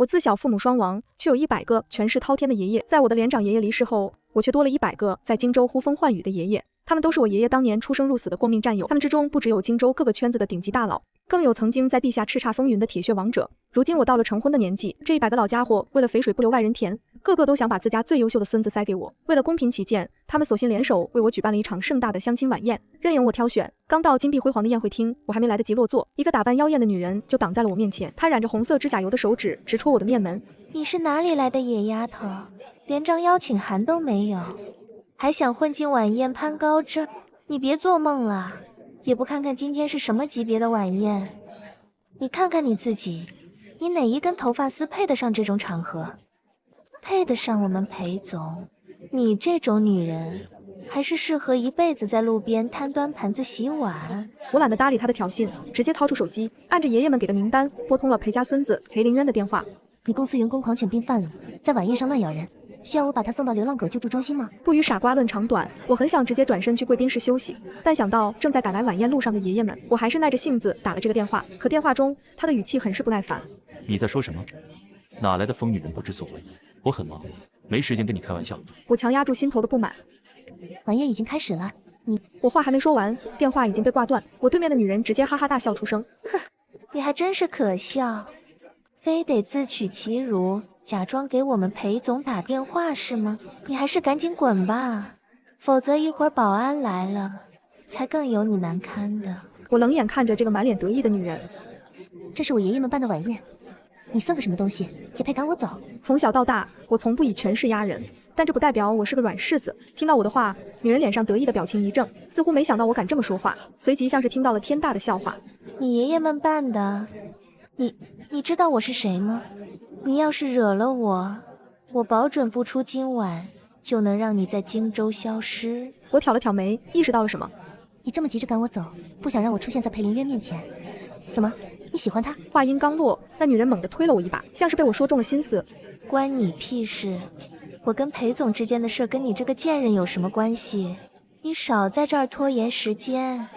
我自小父母双亡，却有100个权势滔天的爷爷。在我的连长爷爷离世后，我却多了100个在荆州呼风唤雨的爷爷。他们都是我爷爷当年出生入死的过命战友。他们之中不只有荆州各个圈子的顶级大佬，更有曾经在地下叱咤风云的铁血王者。如今我到了成婚的年纪，这100个老家伙为了肥水不流外人田，个个都想把自家最优秀的孙子塞给我。为了公平起见，他们索性联手为我举办了一场盛大的相亲晚宴，任由我挑选。刚到金碧辉煌的宴会厅，我还没来得及落座，一个打扮妖艳的女人就挡在了我面前。她染着红色指甲油的手指直戳我的面门。你是哪里来的野丫头？连张邀请函都没有，还想混进晚宴攀高枝？你别做梦了，也不看看今天是什么级别的晚宴。你看看你自己，你哪一根头发丝配得上这种场合？配得上我们裴总？你这种女人还是适合一辈子在路边摊端盘子洗碗。我懒得搭理他的挑衅，直接掏出手机，按着爷爷们给的名单拨通了裴家孙子裴林渊的电话。你公司员工狂犬病犯了，在晚宴上乱咬人，需要我把他送到流浪狗救助中心吗？不与傻瓜论长短，我很想直接转身去贵宾室休息，但想到正在赶来晚宴路上的爷爷们，我还是耐着性子打了这个电话。可电话中他的语气很是不耐烦。你在说什么？哪来的疯女人不知所谓？我很忙，没时间跟你开玩笑。我强压住心头的不满。晚宴已经开始了，我话还没说完，电话已经被挂断。我对面的女人直接哈哈大笑出声。哼，你还真是可笑，非得自取其辱，假装给我们裴总打电话是吗？你还是赶紧滚吧，否则一会儿保安来了，才更有你难堪的。我冷眼看着这个满脸得意的女人。这是我爷爷们办的晚宴，你算个什么东西，也配赶我走？从小到大，我从不以权势压人，但这不代表我是个软柿子。听到我的话，女人脸上得意的表情一正，似乎没想到我敢这么说话，随即像是听到了天大的笑话。你爷爷们办的，你知道我是谁吗？你要是惹了我，我保准不出今晚就能让你在荆州消失。我挑了挑眉，意识到了什么。你这么急着赶我走，不想让我出现在裴林渊面前？怎么，你喜欢他？话音刚落，那女人猛地推了我一把，像是被我说中了心思。关你屁事！我跟裴总之间的事跟你这个贱人有什么关系？你少在这儿拖延时间，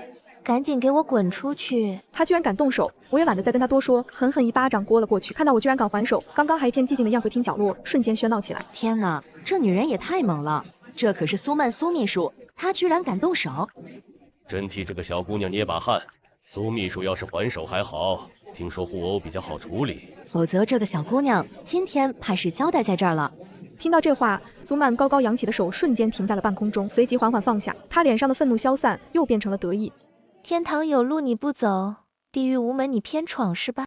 赶紧给我滚出去！他居然敢动手，我也懒得再跟他多说，狠狠一巴掌掴了过去。看到我居然敢还手，刚刚还一片寂静的宴会厅角落瞬间喧闹起来。天哪，这女人也太猛了！这可是苏曼苏秘书，她居然敢动手！真替这个小姑娘捏把汗。苏秘书要是还手还好，听说互殴比较好处理，否则这个小姑娘今天怕是交代在这儿了。听到这话，苏曼高高扬起的手瞬间停在了半空中，随即缓缓放下，她脸上的愤怒消散，又变成了得意。天堂有路你不走，地狱无门你偏闯是吧？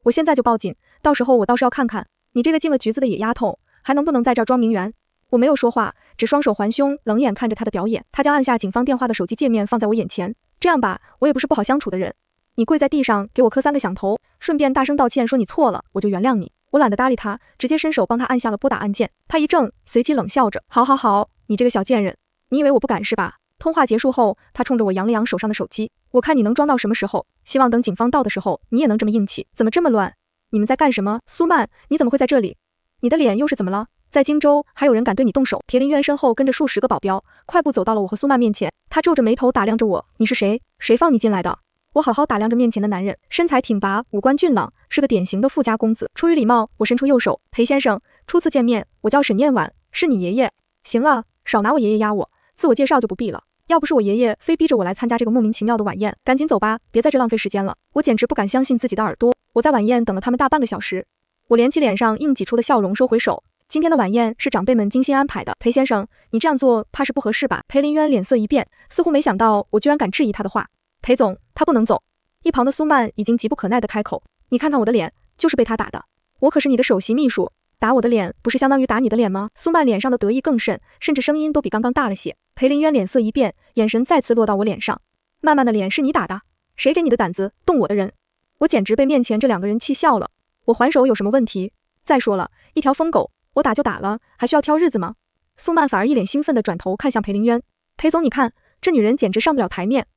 我现在就报警，到时候我倒是要看看你这个进了局子的野丫头还能不能在这儿装名媛。我没有说话，只双手环胸，冷眼看着他的表演。他将按下警方电话的手机界面放在我眼前。这样吧，我也不是不好相处的人，你跪在地上给我磕3个响头，顺便大声道歉说你错了，我就原谅你。我懒得搭理他，直接伸手帮他按下了拨打按键。他一怔，随即冷笑着，好好好，你这个小贱人，你以为我不敢是吧？通话结束后，他冲着我扬了扬手上的手机，我看你能装到什么时候，希望等警方到的时候你也能这么硬气。怎么这么乱？你们在干什么？苏曼，你怎么会在这里？你的脸又是怎么了？在荆州还有人敢对你动手？裴林渊身后跟着数十个保镖，快步走到了我和苏曼面前。他皱着眉头打量着我，你是谁？谁放你进来的？我好好打量着面前的男人，身材挺拔，五官俊朗，是个典型的富家公子。出于礼貌，我伸出右手，裴先生，初次见面，我叫沈念婉，是你爷爷。行了，少拿我爷爷压我，自我介绍就不必了。要不是我爷爷非逼着我来参加这个莫名其妙的晚宴，赶紧走吧，别在这浪费时间了。我简直不敢相信自己的耳朵。我在晚宴等了他们大半个小时，我连起脸上硬挤出的笑容，收回手。今天的晚宴是长辈们精心安排的，裴先生，你这样做怕是不合适吧？裴林渊脸色一变，似乎没想到我居然敢质疑他的话。裴总，他不能走。一旁的苏曼已经急不可耐地开口，你看看我的脸，就是被他打的。我可是你的首席秘书，打我的脸不是相当于打你的脸吗？苏曼脸上的得意更甚，甚至声音都比刚刚大了些。裴林渊脸色一变，眼神再次落到我脸上。曼曼的脸是你打的？谁给你的胆子动我的人？我简直被面前这2个人气笑了。我还手有什么问题？再说了，一条疯狗，我打就打了，还需要挑日子吗？苏曼反而一脸兴奋地转头看向裴林渊，裴总，你看这女人简直上不了台面，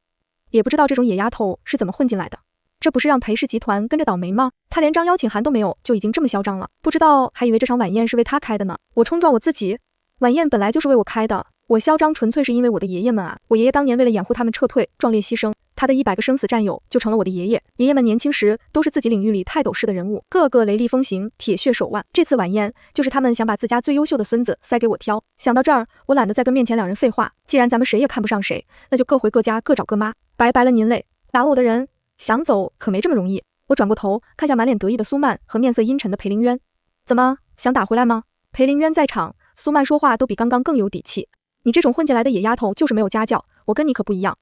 也不知道这种野丫头是怎么混进来的。这不是让裴氏集团跟着倒霉吗？她连张邀请函都没有，就已经这么嚣张了，不知道还以为这场晚宴是为她开的呢。我冲撞我自己，晚宴本来就是为我开的，我嚣张纯粹是因为我的爷爷们啊！我爷爷当年为了掩护他们撤退，壮烈牺牲，他的100个生死战友就成了我的爷爷。爷爷们年轻时都是自己领域里泰斗式的人物，个个雷厉风行，铁血手腕。这次晚宴就是他们想把自家最优秀的孙子塞给我挑。想到这儿，我懒得再跟面前两人废话，既然咱们谁也看不上谁，那就各回各家，各找各妈。拜拜了您嘞！打我的人想走可没这么容易。我转过头看向满脸得意的苏曼和面色阴沉的裴凌渊，怎么想打回来吗？裴凌渊在场，苏曼说话都比刚刚更有底气。你这种混进来的野丫头就是没有家教，我跟你可不一样。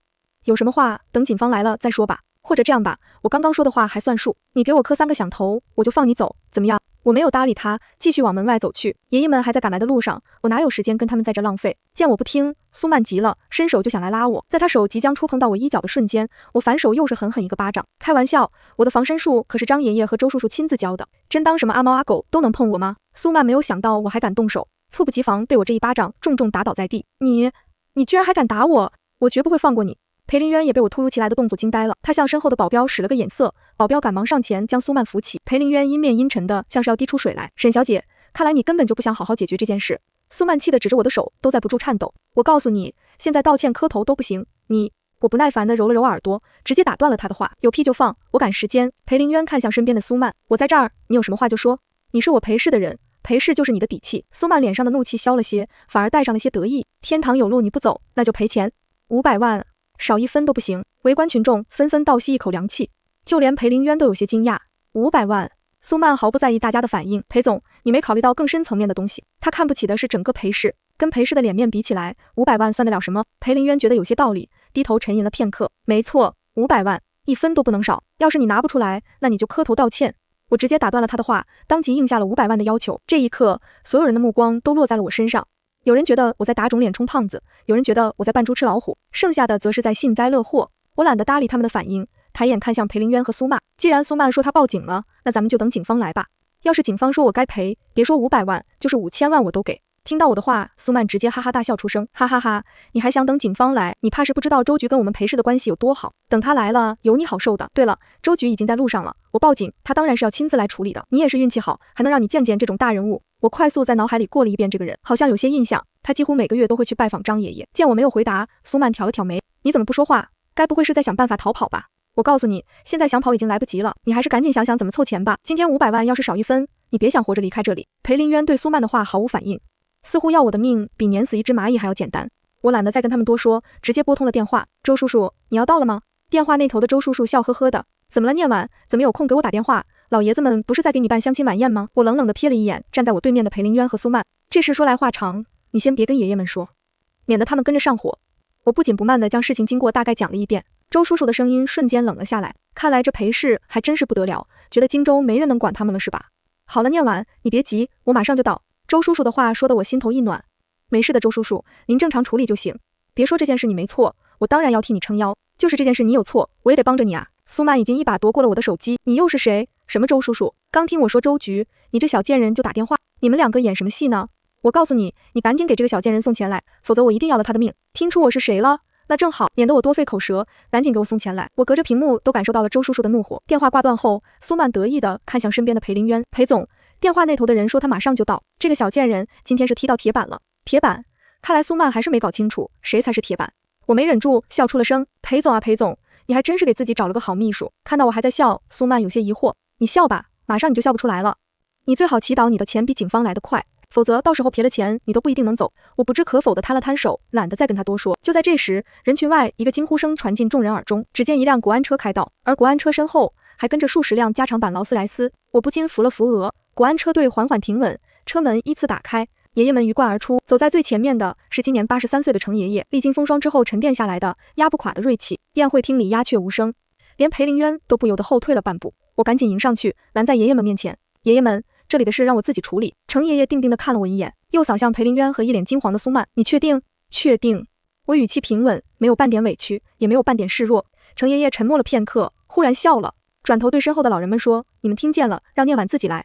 有什么话等警方来了再说吧，或者这样吧，我刚刚说的话还算数，你给我磕3个响头，我就放你走，怎么样？我没有搭理他，继续往门外走去。爷爷们还在赶来的路上，我哪有时间跟他们在这浪费？见我不听，苏曼急了，伸手就想来拉我。在他手即将触碰到我衣角的瞬间，我反手又是狠狠一个巴掌。开玩笑，我的防身术可是张爷爷和周叔叔亲自教的，真当什么阿猫阿狗都能碰我吗？苏曼没有想到我还敢动手，猝不及防被我这一巴掌重重打倒在地。你居然还敢打我，我绝不会放过你。裴凌渊也被我突如其来的动作惊呆了，他向身后的保镖使了个眼色，保镖赶忙上前将苏曼扶起。裴凌渊阴面阴沉的像是要滴出水来。沈小姐，看来你根本就不想好好解决这件事。苏曼气得指着我的手都在不住颤抖。我告诉你，现在道歉磕头都不行。我不耐烦地揉了揉耳朵，直接打断了他的话。有屁就放，我赶时间。裴凌渊看向身边的苏曼，我在这儿，你有什么话就说。你是我裴氏的人，裴氏就是你的底气。苏曼脸上的怒气消了些，反而带上了些得意。天堂有路你不走，那就赔钱，500万，少1分都不行。围观群众纷纷倒吸一口凉气，就连裴凌渊都有些惊讶。500万？苏曼毫不在意大家的反应。裴总，你没考虑到更深层面的东西，他看不起的是整个裴氏，跟裴氏的脸面比起来，500万算得了什么？裴凌渊觉得有些道理，低头沉吟了片刻。没错，500万，1分都不能少。要是你拿不出来，那你就磕头道歉。我直接打断了他的话，当即应下了500万的要求。这一刻，所有人的目光都落在了我身上。有人觉得我在打肿脸充胖子，有人觉得我在扮猪吃老虎，剩下的则是在幸灾乐祸。我懒得搭理他们的反应，抬眼看向裴凌渊和苏曼。既然苏曼说他报警了，那咱们就等警方来吧。要是警方说我该赔，别说500万，就是5000万我都给。听到我的话，苏曼直接哈哈大笑出声，哈哈哈！你还想等警方来？你怕是不知道周局跟我们裴氏的关系有多好。等他来了，有你好受的。对了，周局已经在路上了，我报警，他当然是要亲自来处理的。你也是运气好，还能让你见见这种大人物。我快速在脑海里过了一遍这个人，好像有些印象。他几乎每个月都会去拜访张爷爷。见我没有回答，苏曼挑了挑眉，你怎么不说话？该不会是在想办法逃跑吧？我告诉你，现在想跑已经来不及了，你还是赶紧想想怎么凑钱吧。今天500万要是少1分，你别想活着离开这里。裴凌渊对苏曼的话毫无反应，似乎要我的命比碾死一只蚂蚁还要简单。我懒得再跟他们多说，直接拨通了电话。周叔叔，你要到了吗？电话那头的周叔叔笑呵呵的，怎么了念晚？怎么有空给我打电话？老爷子们不是在给你办相亲晚宴吗？我冷冷地瞥了一眼站在我对面的裴凌渊和苏曼，这事说来话长，你先别跟爷爷们说，免得他们跟着上火。我不紧不慢地将事情经过大概讲了一遍。周叔叔的声音瞬间冷了下来，看来这裴氏还真是不得了，觉得荆州没人能管他们了是吧？好了，念晚，你别急，我马上就到。周叔叔的话说得我心头一暖。没事的，周叔叔，您正常处理就行。别说这件事你没错，我当然要替你撑腰，就是这件事你有错，我也得帮着你啊。苏曼已经一把夺过了我的手机，你又是谁？什么周叔叔？刚听我说周局，你这小贱人就打电话，你们两个演什么戏呢？我告诉你，你赶紧给这个小贱人送钱来，否则我一定要了他的命。听出我是谁了？那正好，免得我多费口舌，赶紧给我送钱来。我隔着屏幕都感受到了周叔叔的怒火。电话挂断后，苏曼得意地看向身边的裴凌渊，裴总，电话那头的人说他马上就到。这个小贱人今天是踢到铁板了。铁板？看来苏曼还是没搞清楚谁才是铁板。我没忍住笑出了声。裴总啊，裴总，你还真是给自己找了个好秘书。看到我还在笑，苏曼有些疑惑，你笑吧，马上你就笑不出来了。你最好祈祷你的钱比警方来得快，否则到时候赔了钱你都不一定能走。我不置可否地摊了摊手，懒得再跟他多说。就在这时，人群外一个惊呼声传进众人耳中，只见一辆国安车开道，而国安车身后还跟着数十辆加长版劳斯莱斯。我不禁扶了扶额，国安车队缓缓停稳，车门依次打开，爷爷们鱼贯而出。走在最前面的是今年83岁的程爷爷，历经风霜之后沉淀下来的压不垮的锐气。宴会厅里鸦雀无声，连裴凌渊都不由得后退了半步。我赶紧迎上去，拦在爷爷们面前。爷爷们，这里的事让我自己处理。程爷爷定定地看了我一眼，又扫向裴凌渊和一脸惊惶的苏曼。你确定？确定。我语气平稳，没有半点委屈，也没有半点示弱。程爷爷沉默了片刻，忽然笑了，转头对身后的老人们说，你们听见了，让念晚自己来。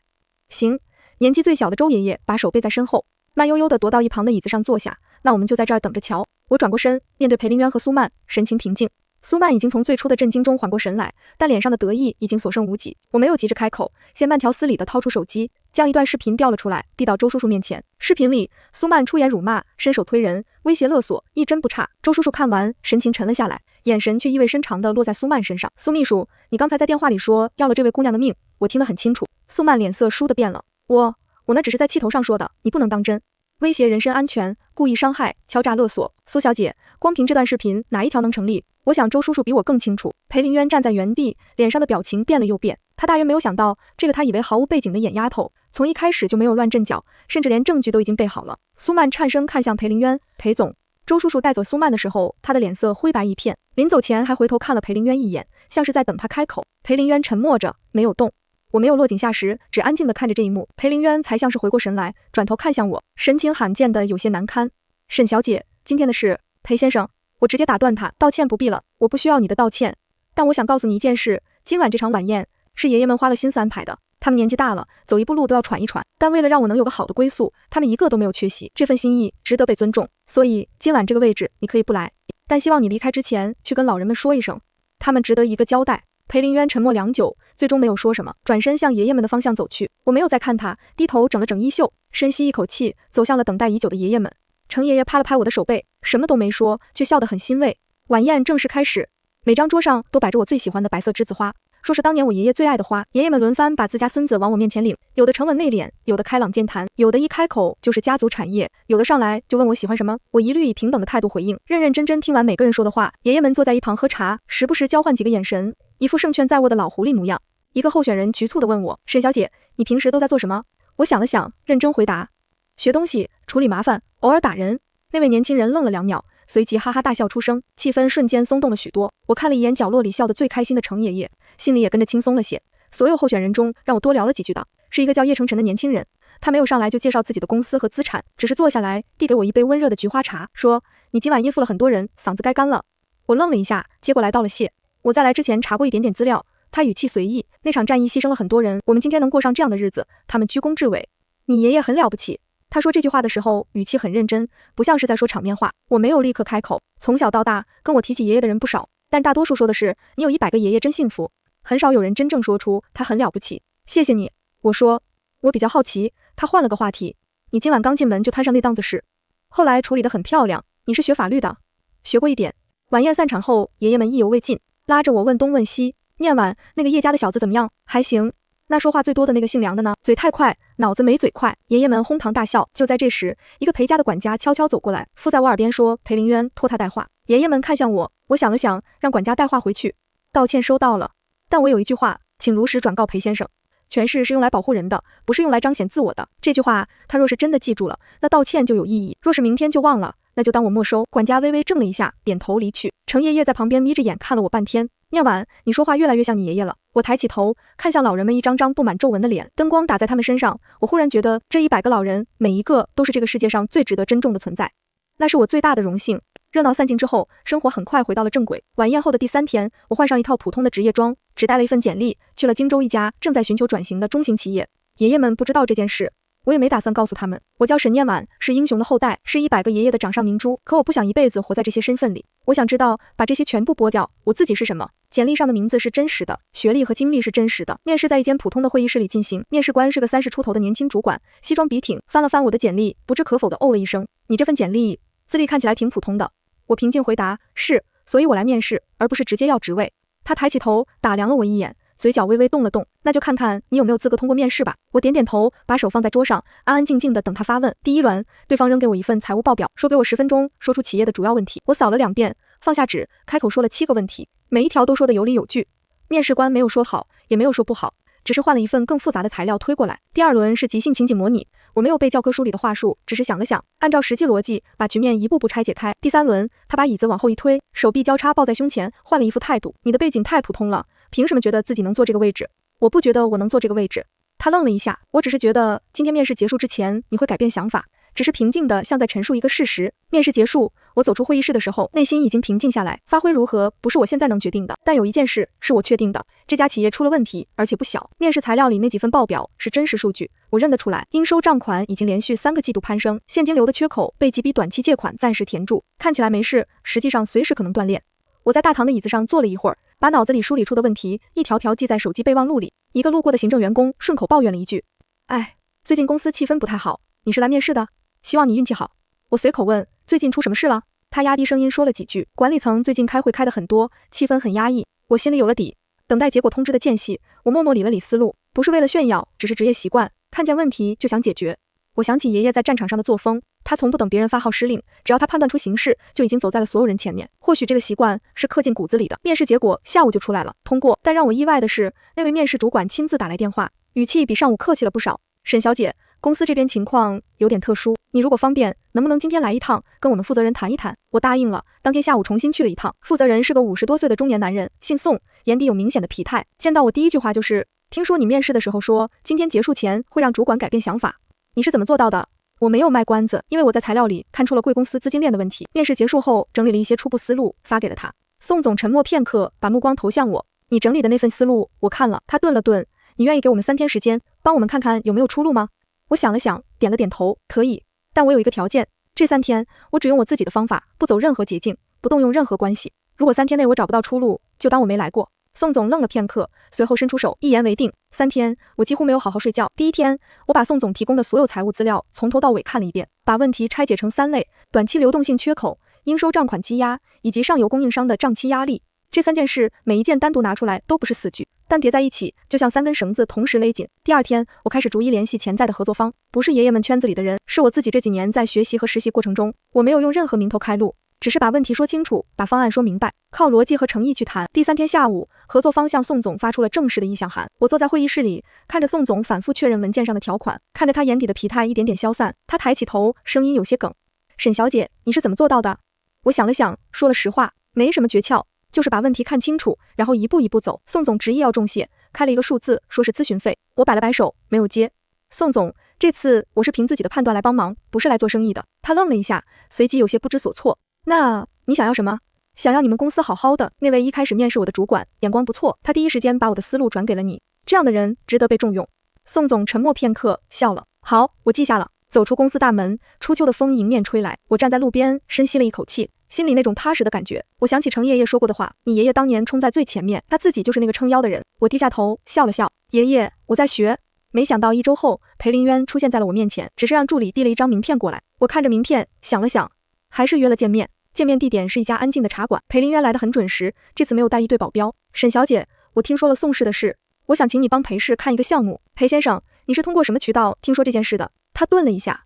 行。年纪最小的周爷爷把手背在身后，慢悠悠地踱到一旁的椅子上坐下。那我们就在这儿等着瞧。我转过身，面对裴凌渊和苏曼，神情平静。苏曼已经从最初的震惊中缓过神来，但脸上的得意已经所剩无几。我没有急着开口，先慢条斯理地掏出手机，将一段视频调了出来，递到周叔叔面前。视频里，苏曼出言辱骂，伸手推人，威胁勒索，一针不差。周叔叔看完，神情沉了下来，眼神却意味深长地落在苏曼身上。苏秘书，你刚才在电话里说要了这位姑娘的命，我听得很清楚。苏曼脸色倏地变了，我那只是在气头上说的，你不能当真。威胁人身安全，故意伤害，敲诈勒索。苏小姐，光凭这段视频哪一条能成立？我想周叔叔比我更清楚。裴林渊站在原地，脸上的表情变了又变。他大约没有想到，这个他以为毫无背景的眼丫头，从一开始就没有乱阵脚，甚至连证据都已经备好了。苏曼颤声看向裴林渊，裴总。周叔叔带走苏曼的时候，他的脸色灰白一片，临走前还回头看了裴林渊一眼，像是在等他开口。裴林渊沉默着，没有动。我没有落井下石，只安静地看着这一幕。裴林渊才像是回过神来，转头看向我，神情罕见的有些难堪。沈小姐，今天的事，裴先生，我直接打断他，道歉不必了，我不需要你的道歉。但我想告诉你一件事，今晚这场晚宴是爷爷们花了心思安排的。他们年纪大了，走一步路都要喘一喘，但为了让我能有个好的归宿，他们一个都没有缺席。这份心意值得被尊重，所以今晚这个位置你可以不来，但希望你离开之前去跟老人们说一声，他们值得一个交代。裴林渊沉默良久，最终没有说什么，转身向爷爷们的方向走去。我没有再看他，低头整了整衣袖，深吸一口气，走向了等待已久的爷爷们。程爷爷拍了拍我的手背，什么都没说，却笑得很欣慰。晚宴正式开始，每张桌上都摆着我最喜欢的白色栀子花，说是当年我爷爷最爱的花。爷爷们轮番把自家孙子往我面前领，有的沉稳内敛，有的开朗健谈，有的一开口就是家族产业，有的上来就问我喜欢什么，我一律以平等的态度回应，认认真真听完每个人说的话。爷爷们坐在一旁喝茶，时不时交换几个眼神，一副胜券在握的老狐狸模样。一个候选人局促地问我，沈小姐，你平时都在做什么？我想了想，认真回答，学东西，处理麻烦，偶尔打人。那位年轻人愣了2秒，随即哈哈大笑出声，气氛瞬间松动了许多。我看了一眼角落里笑得最开心的程爷爷，心里也跟着轻松了些。所有候选人中，让我多聊了几句的是一个叫叶成晨的年轻人，他没有上来就介绍自己的公司和资产，只是坐下来递给我一杯温热的菊花茶，说，你今晚应付了很多人，嗓子该干了。我愣了一下，接过来道了谢。我在来之前查过一点点资料，他语气随意，那场战役牺牲了很多人，我们今天能过上这样的日子，他们居功至伟。你爷爷很了不起。他说这句话的时候语气很认真，不像是在说场面话。我没有立刻开口，从小到大跟我提起爷爷的人不少，但大多数说的是你有100个爷爷真幸福，很少有人真正说出他很了不起。谢谢你。我说，我比较好奇。他换了个话题，你今晚刚进门就摊上那档子事，后来处理得很漂亮，你是学法律的？学过一点。晚宴散场后，爷爷们意犹未尽，拉着我问东问西。念晚，那个叶家的小子怎么样？还行。那说话最多的那个姓梁的呢？嘴太快，脑子没嘴快。爷爷们哄堂大笑。就在这时，一个裴家的管家悄悄走过来，附在我耳边说，裴林渊托他带话。爷爷们看向我，我想了想，让管家带话回去，道歉收到了，但我有一句话，请如实转告裴先生，权势是用来保护人的，不是用来彰显自我的。这句话他若是真的记住了，那道歉就有意义，若是明天就忘了，那就当我没收。管家微微怔了一下，点头离去。程爷爷在旁边眯着眼看了我半天。念晚，你说话越来越像你爷爷了。我抬起头，看向老人们一张张布满皱纹的脸，灯光打在他们身上，我忽然觉得这100个老人，每一个都是这个世界上最值得珍重的存在，那是我最大的荣幸。热闹散尽之后，生活很快回到了正轨。晚宴后的第3天，我换上一套普通的职业装，只带了一份简历，去了荆州一家正在寻求转型的中型企业。爷爷们不知道这件事，我也没打算告诉他们。我叫沈念晚，是英雄的后代，是100个爷爷的掌上明珠，可我不想一辈子活在这些身份里。我想知道，把这些全部剥掉，我自己是什么。简历上的名字是真实的，学历和经历是真实的。面试在一间普通的会议室里进行，面试官是个30出头的年轻主管，西装笔挺，翻了翻我的简历，不置可否的哦了一声，你这份简历资历看起来挺普通的。我平静回答，是，所以我来面试，而不是直接要职位。他抬起头打量了我一眼，嘴角微微动了动，那就看看你有没有资格通过面试吧。我点点头，把手放在桌上，安安静静的等他发问。第1轮，对方扔给我一份财务报表，说给我10分钟说出企业的主要问题。我扫了2遍，放下纸，开口说了7个问题，每一条都说的有理有据。面试官没有说好，也没有说不好，只是换了一份更复杂的材料推过来。第2轮是即兴情景模拟，我没有背教科书里的话术，只是想了想，按照实际逻辑把局面一步步拆解开。第3轮，他把椅子往后一推，手臂交叉抱在胸前，换了一副态度，你的背景太普通了，凭什么觉得自己能坐这个位置？我不觉得我能坐这个位置。他愣了一下，我只是觉得今天面试结束之前你会改变想法，只是平静的像在陈述一个事实。面试结束，我走出会议室的时候，内心已经平静下来。发挥如何不是我现在能决定的，但有一件事是我确定的，这家企业出了问题，而且不小。面试材料里那几份报表是真实数据，我认得出来，应收账款已经连续3个季度攀升，现金流的缺口被几笔短期借款暂时填住，看起来没事，实际上随时可能断裂。我在大堂的椅子上坐了一会儿，把脑子里梳理出的问题一条条记在手机备忘录里。一个路过的行政员工顺口抱怨了一句：“哎，最近公司气氛不太好，你是来面试的？希望你运气好。”我随口问：“最近出什么事了？”他压低声音说了几句：“管理层最近开会开得很多，气氛很压抑。”我心里有了底。等待结果通知的间隙，我默默理了理思路，不是为了炫耀，只是职业习惯，看见问题就想解决。我想起爷爷在战场上的作风，他从不等别人发号施令，只要他判断出形势，就已经走在了所有人前面。或许这个习惯是刻进骨子里的。面试结果下午就出来了，通过。但让我意外的是，那位面试主管亲自打来电话，语气比上午客气了不少。沈小姐，公司这边情况有点特殊，你如果方便，能不能今天来一趟，跟我们负责人谈一谈？我答应了。当天下午重新去了一趟，负责人是个50多岁的中年男人，姓宋，眼底有明显的疲态。见到我第一句话就是：听说你面试的时候说，今天结束前会让主管改变想法，你是怎么做到的？我没有卖关子，因为我在材料里看出了贵公司资金链的问题。面试结束后，整理了一些初步思路，发给了他。宋总沉默片刻，把目光投向我：你整理的那份思路我看了。他顿了顿：你愿意给我们3天时间，帮我们看看有没有出路吗？我想了想，点了点头，可以，但我有一个条件，这3天我只用我自己的方法，不走任何捷径，不动用任何关系。如果3天内我找不到出路，就当我没来过。宋总愣了片刻，随后伸出手，一言为定。3天，我几乎没有好好睡觉。第一天，我把宋总提供的所有财务资料从头到尾看了一遍，把问题拆解成3类：短期流动性缺口、应收账款积压，以及上游供应商的账期压力。这3件事，每一件单独拿出来都不是死局，但叠在一起，就像3根绳子同时勒紧。第2天，我开始逐一联系潜在的合作方，不是爷爷们圈子里的人，是我自己这几年在学习和实习过程中，我没有用任何名头开路，只是把问题说清楚，把方案说明白，靠逻辑和诚意去谈。第3天下午，合作方向宋总发出了正式的意向函。我坐在会议室里，看着宋总反复确认文件上的条款，看着他眼底的疲态一点点消散，他抬起头，声音有些哽：沈小姐，你是怎么做到的？我想了想，说了实话，没什么诀窍，就是把问题看清楚，然后一步一步走。宋总执意要重谢，开了一个数字，说是咨询费。我摆了摆手，没有接。宋总，这次我是凭自己的判断来帮忙，不是来做生意的。他愣了一下，随即有些不知所措。那你想要什么？想要你们公司好好的。那位一开始面试我的主管眼光不错，他第一时间把我的思路转给了你，这样的人值得被重用。宋总沉默片刻，笑了。好，我记下了。走出公司大门，初秋的风迎面吹来，我站在路边，深吸了一口气，心里那种踏实的感觉。我想起程爷爷说过的话，你爷爷当年冲在最前面，他自己就是那个撑腰的人。我低下头笑了笑，爷爷，我在学。没想到1周后，裴林渊出现在了我面前，只是让助理递了一张名片过来。我看着名片，想了想，还是约了见面。见面地点是一家安静的茶馆。裴林渊来得很准时，这次没有带一队保镖。沈小姐，我听说了宋氏的事，我想请你帮裴氏看一个项目。裴先生，你是通过什么渠道听说这件事的？他顿了一下。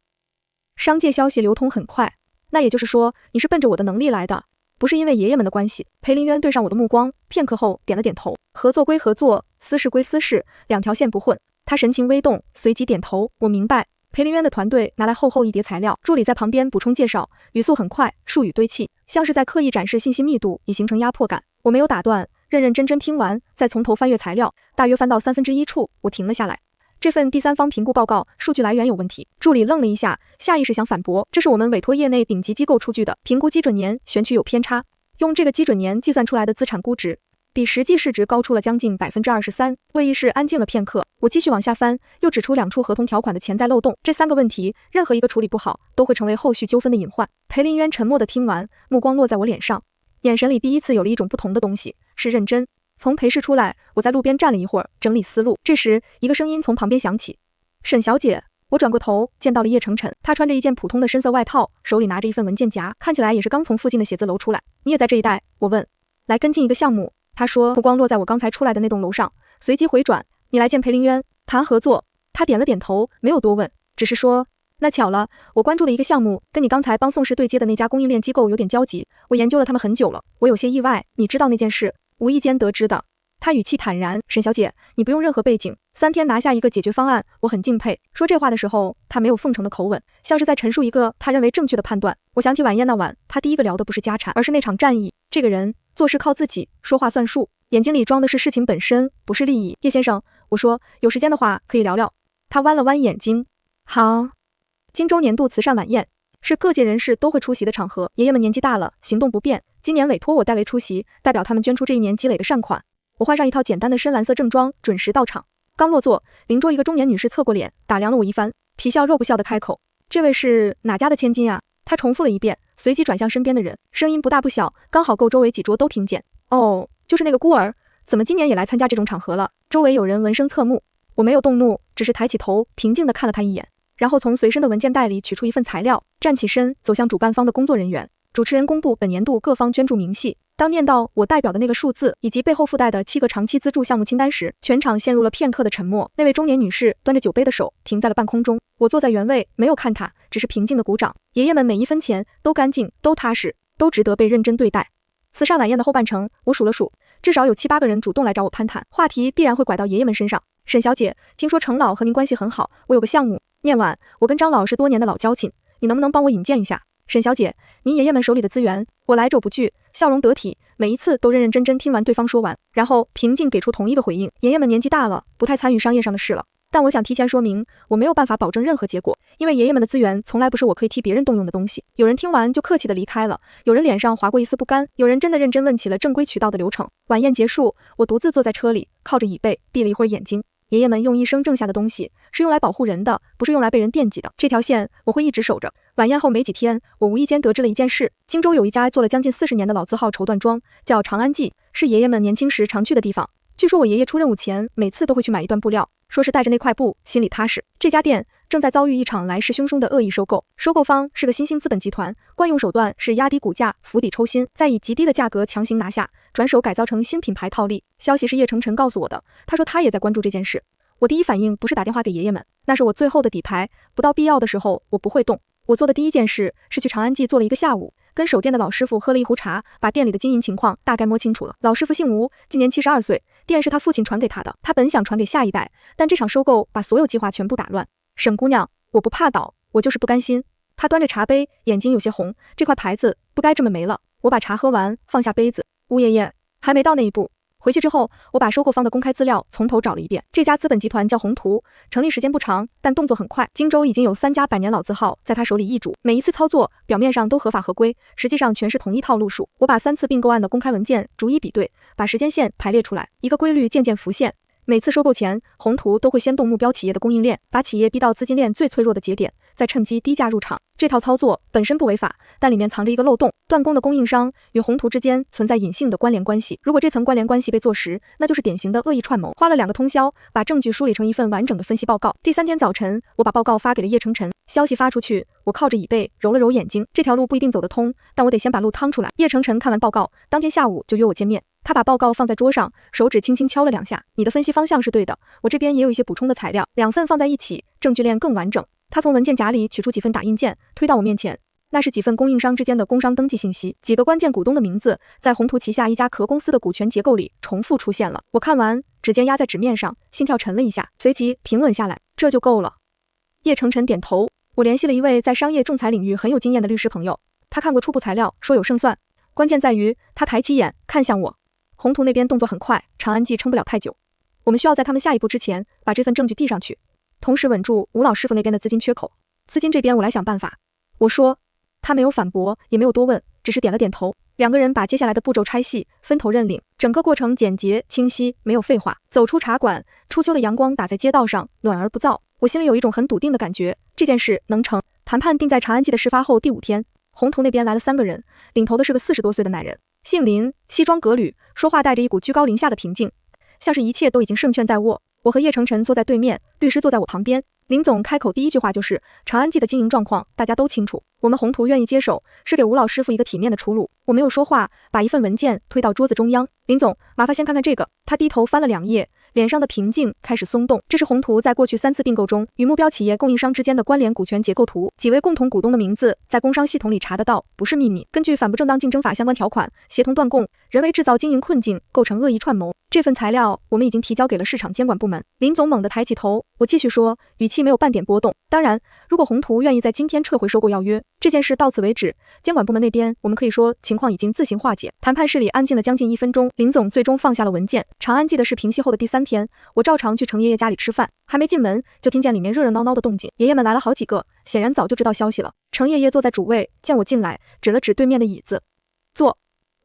商界消息流通很快，那也就是说你是奔着我的能力来的，不是因为爷爷们的关系。裴林渊对上我的目光，片刻后点了点头。合作归合作，私事归私事，两条线不混。他神情微动，随即点头，我明白。裴林渊的团队拿来厚厚一叠材料，助理在旁边补充介绍，语速很快，术语堆砌，像是在刻意展示信息密度，以形成压迫感。我没有打断，认认真真听完，再从头翻阅材料，大约翻到1/3处，我停了下来。这份第三方评估报告数据来源有问题。助理愣了一下，下意识想反驳，这是我们委托业内顶级机构出具的评估基准年，选取有偏差，用这个基准年计算出来的资产估值比实际市值高出了将近23%。会议室安静了片刻，我继续往下翻，又指出2处合同条款的潜在漏洞。这3个问题，任何一个处理不好，都会成为后续纠纷的隐患。裴林渊沉默地听完，目光落在我脸上，眼神里第一次有了一种不同的东西，是认真。从裴氏出来，我在路边站了一会儿，整理思路。这时，一个声音从旁边响起：“沈小姐。”我转过头，见到了叶晨晨，他穿着一件普通的深色外套，手里拿着一份文件夹，看起来也是刚从附近的写字楼出来。你也在这一带？我问。来跟进一个项目。他说，目光落在我刚才出来的那栋楼上，随即回转：“你来见裴林渊，谈合作。”他点了点头，没有多问，只是说：“那巧了，我关注的一个项目跟你刚才帮宋氏对接的那家供应链机构有点交集，我研究了他们很久了，我有些意外，你知道那件事？无意间得知的。”他语气坦然：“沈小姐，你不用任何背景，3天拿下一个解决方案，我很敬佩。”说这话的时候，他没有奉承的口吻，像是在陈述一个他认为正确的判断。我想起晚宴那晚，他第一个聊的不是家产，而是那场战役。这个人做事靠自己，说话算数，眼睛里装的是事情本身，不是利益。叶先生，我说有时间的话可以聊聊。他弯了弯眼睛。好。荆州年度慈善晚宴是各界人士都会出席的场合，爷爷们年纪大了，行动不便，今年委托我代为出席，代表他们捐出这一年积累的善款。我换上一套简单的深蓝色正装，准时到场。刚落座，邻桌一个中年女士侧过脸，打量了我一番，皮笑肉不笑的开口：“这位是哪家的千金啊？”她重复了一遍，随即转向身边的人，声音不大不小，刚好够周围几桌都听见。哦，就是那个孤儿，怎么今年也来参加这种场合了？周围有人闻声侧目，我没有动怒，只是抬起头，平静地看了他一眼，然后从随身的文件袋里取出一份材料，站起身，走向主办方的工作人员。主持人公布本年度各方捐助明细。当念到我代表的那个数字以及背后附带的7个长期资助项目清单时，全场陷入了片刻的沉默。那位中年女士端着酒杯的手停在了半空中，我坐在原位，没有看她，只是平静的鼓掌。爷爷们每一分钱都干净，都踏实，都值得被认真对待。慈善晚宴的后半程，我数了数，至少有7、8个人主动来找我攀谈，话题必然会拐到爷爷们身上。沈小姐，听说程老和您关系很好，我有个项目。念完，我跟张老是多年的老交情，你能不能帮我引荐一下？沈小姐，您爷爷们手里的资源，我来者不拒，笑容得体，每一次都认认真真听完对方说完，然后平静给出同一个回应。爷爷们年纪大了，不太参与商业上的事了，但我想提前说明，我没有办法保证任何结果，因为爷爷们的资源从来不是我可以替别人动用的东西。有人听完就客气的离开了，有人脸上划过一丝不甘，有人真的认真问起了正规渠道的流程。晚宴结束，我独自坐在车里，靠着椅背，闭了一会儿眼睛。爷爷们用一生挣下的东西是用来保护人的，不是用来被人惦记的。这条线我会一直守着。晚宴后没几天，我无意间得知了一件事：荆州有一家做了将近40年的老字号绸缎庄，叫长安记，是爷爷们年轻时常去的地方。据说我爷爷出任务前，每次都会去买一段布料，说是带着那块布，心里踏实。这家店正在遭遇一场来势汹汹的恶意收购，收购方是个新兴资本集团，惯用手段是压低股价，釜底抽薪，再以极低的价格强行拿下，转手改造成新品牌套利。消息是叶成晨告诉我的，他说他也在关注这件事。我第一反应不是打电话给爷爷们，那是我最后的底牌，不到必要的时候我不会动。我做的第一件事是去长安记做了一个下午，跟守店的老师傅喝了一壶茶，把店里的经营情况大概摸清楚了。老师傅姓吴，今年72岁，店是他父亲传给他的，他本想传给下一代，但这场收购把所有计划全部打乱。沈姑娘，我不怕倒，我就是不甘心。他端着茶杯，眼睛有些红，这块牌子不该这么没了。我把茶喝完，放下杯子。吴爷爷，还没到那一步。回去之后，我把收购方的公开资料从头找了一遍。这家资本集团叫宏图，成立时间不长，但动作很快。荆州已经有3家百年老字号在他手里易主，每一次操作表面上都合法合规，实际上全是同一套路数。我把3次并购案的公开文件逐一比对，把时间线排列出来，一个规律渐渐浮现。每次收购前，宏图都会先动目标企业的供应链，把企业逼到资金链最脆弱的节点，再趁机低价入场。这套操作本身不违法，但里面藏着一个漏洞，断供的供应商与宏图之间存在隐性的关联关系。如果这层关联关系被坐实，那就是典型的恶意串谋。花了2个通宵，把证据梳理成一份完整的分析报告。第3天早晨，我把报告发给了叶成晨。消息发出去，我靠着椅背揉了揉眼睛，这条路不一定走得通，但我得先把路趟出来。叶成晨看完报告，当天下午就约我见面。他把报告放在桌上，手指轻轻敲了2下。你的分析方向是对的，我这边也有一些补充的材料，2份放在一起，证据链更完整。他从文件夹里取出几份打印件，推到我面前。那是几份供应商之间的工商登记信息，几个关键股东的名字在宏图旗下一家壳公司的股权结构里重复出现了。我看完，指尖压在纸面上，心跳沉了一下，随即平稳下来。这就够了。叶成晨点头。我联系了一位在商业仲裁领域很有经验的律师朋友，他看过初步材料，说有胜算。关键在于他抬起眼看向我。宏图那边动作很快，长安记撑不了太久，我们需要在他们下一步之前把这份证据递上去，同时稳住吴老师傅那边的资金缺口。资金这边我来想办法。我说。他没有反驳，也没有多问，只是点了点头。2个人把接下来的步骤拆细，分头认领，整个过程简洁清晰，没有废话。走出茶馆，初秋的阳光打在街道上，暖而不燥。我心里有一种很笃定的感觉，这件事能成。谈判定在长安记的事发后第5天，宏图那边来了3个人，领头的是个40多岁的男人，姓林，西装革履，说话带着一股居高临下的平静，像是一切都已经胜券在握。我和叶成晨坐在对面，律师坐在我旁边。林总开口第一句话就是长安记的经营状况大家都清楚，我们宏图愿意接手，是给吴老师傅一个体面的出路。我没有说话，把一份文件推到桌子中央。林总，麻烦先看看这个。他低头翻了2页，脸上的平静开始松动。这是宏图在过去3次并购中与目标企业供应商之间的关联股权结构图，几位共同股东的名字在工商系统里查得到，不是秘密。根据反不正当竞争法相关条款，协同断供，人为制造经营困境，构成恶意串谋。这份材料我们已经提交给了市场监管部门。林总猛地抬起头，我继续说，语气没有半点波动。当然，如果宏图愿意在今天撤回收购要约，这件事到此为止。监管部门那边，我们可以说情况已经自行化解。谈判室里安静了将近1分钟，林总最终放下了文件。长安记的事平息后的第3天，我照常去程爷爷家里吃饭，还没进门就听见里面热热闹闹的动静。爷爷们来了好几个，显然早就知道消息了。程爷爷坐在主位，见我进来，指了指对面的椅子，坐。